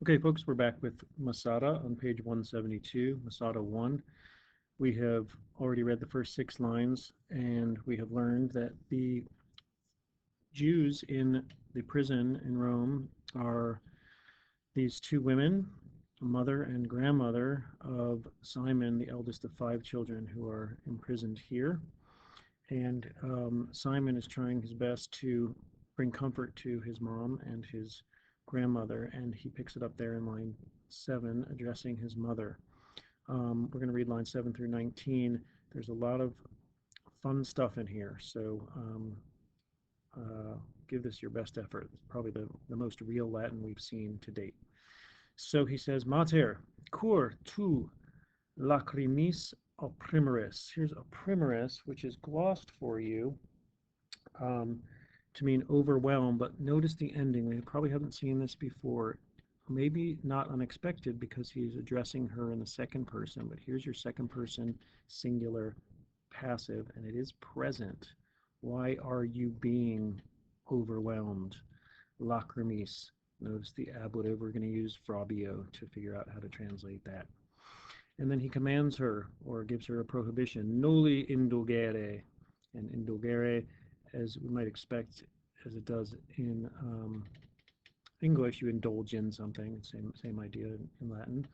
Okay, folks, we're back with Masada on page 172, Masada 1. We have already read the first 6 lines, and we have learned that the Jews in the prison in Rome are these two women, mother and grandmother of Simon, the eldest of 5 children, who are imprisoned here. And Simon is trying his best to bring comfort to his mom and his grandmother, and he picks it up there in line 7, addressing his mother. We're going to read line 7 through 19. There's a lot of fun stuff in here, so uh, give this your best effort. It's probably the most real Latin we've seen to date. So he says, Mater, cur tu lacrimis opprimeris. Here's opprimeris, which is glossed for you um, to mean overwhelmed, but notice the ending. We probably haven't seen this before. Maybe not unexpected because he's addressing her in the second person, but here's your second person singular passive, and it is present. Why are you being overwhelmed? Lacrimis. Notice the ablative. We're going to use frabio to figure out how to translate that. And then he commands her or gives her a prohibition, noli indulgere. And indulgere, as we might expect, as it does in English, you indulge in something, same idea in Latin.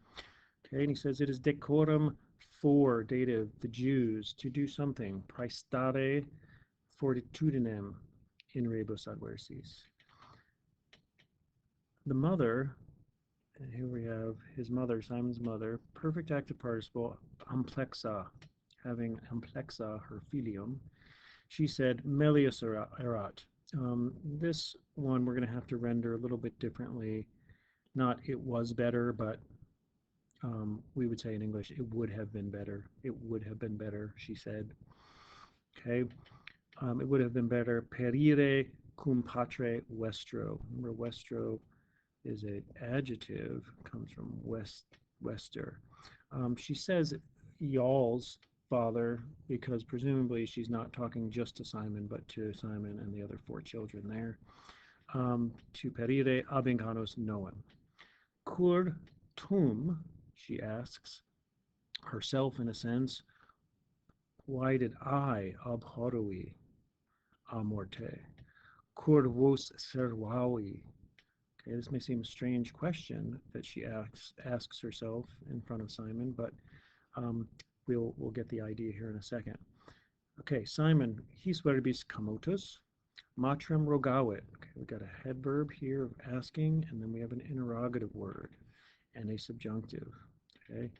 Okay, and he says it is decorum for, dative, the Jews, to do something, praestare fortitudinem in rebus adversis. The mother, and here we have his mother, Simon's mother, perfect active participle, amplexa, having amplexa, her filium. She said, melius erat. This one we're going to have to render a little bit differently. Not it was better, but we would say in English, it would have been better. It would have been better, she said. Okay. It would have been better. Perire cum patre vestro. Remember, vestro is an adjective, comes from wester. She says y'all's father because presumably she's not talking just to Simon, but to Simon and the other 4 children there. To perire abincanos noem. Cur tum, she asks herself in a sense, why did I abhorrui a morte? Cur vos servavi. Okay, this may seem a strange question that she asks herself in front of Simon, but we'll get the idea here in a second. Okay, Simon, his verbis comotus, matrem rogavit. Okay, we've got a head verb here of asking, and then we have an interrogative word and a subjunctive. Okay,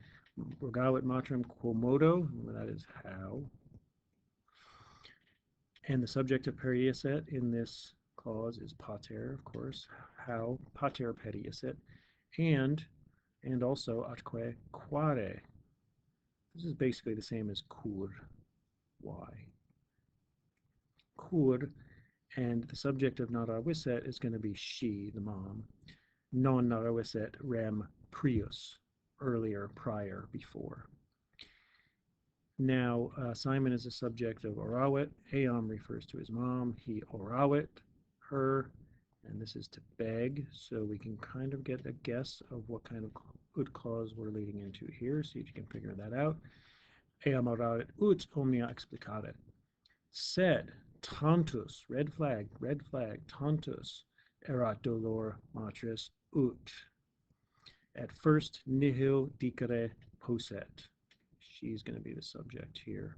rogavit matrem quomodo, that is how. And the subject of periaset in this clause is pater, of course. How? Pater periaset. And also atque quare. This is basically the same as cur. Why? Cur, and the subject of naraviset is going to be she, the mom. Non naraviset rem prius, earlier, prior, before. Now, Simon is the subject of orawit. Eam refers to his mom. He orawit, her, and this is to beg, so we can kind of get a guess of what kind of ut clause we're leading into here. See if you can figure that out. Eam orawit ut omnia explicaret. Said, tantus, red flag, tantus, erat dolor matris ut. At first, nihil dicere posset. She's going to be the subject here.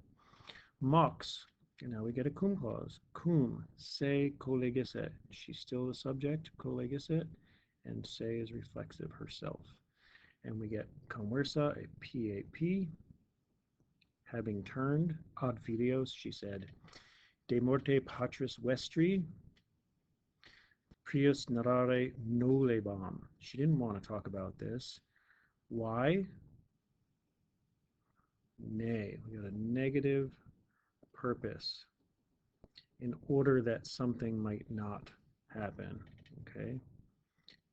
Mox, and now we get a cum clause. Cum, se collegiset. She's still the subject, collegiset, and se is reflexive herself. And we get conversa, a PAP. Having turned, ad filios, she said, de morte patris vestri, prius narrare nolebam. She didn't want to talk about this. Why? Nay, we got a negative purpose in order that something might not happen. Okay.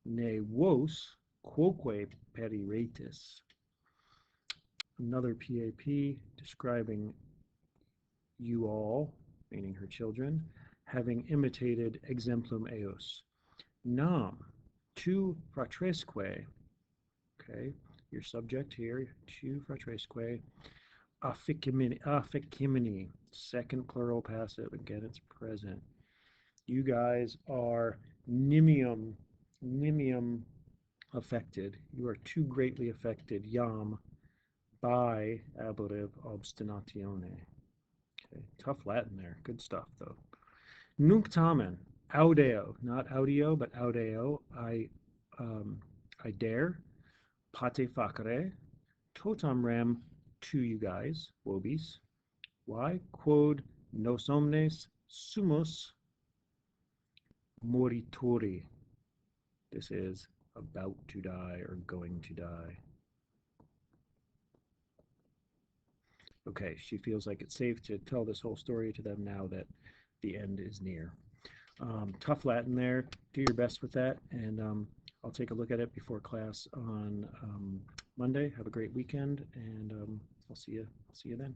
Ne vos quoque periretis. Another PAP describing you all, meaning her children, having imitated exemplum eos. Nam, tu fratresque, okay, your subject here, tu fratresque, afficimini, second plural passive, again it's present. You guys are nimium affected. You are too greatly affected, yam, by ablative obstinatione. Okay, tough Latin there. Good stuff, though. Nunc tamen, audeo, not audio, but audeo, I dare, pate facere, totam rem to you guys, vobis. Why? Quod nos omnes sumus moritori. This is about to die or going to die. Okay, she feels like it's safe to tell this whole story to them now that the end is near. Tough Latin there. Do your best with that, and I'll take a look at it before class on Monday. Have a great weekend, and I'll see you then.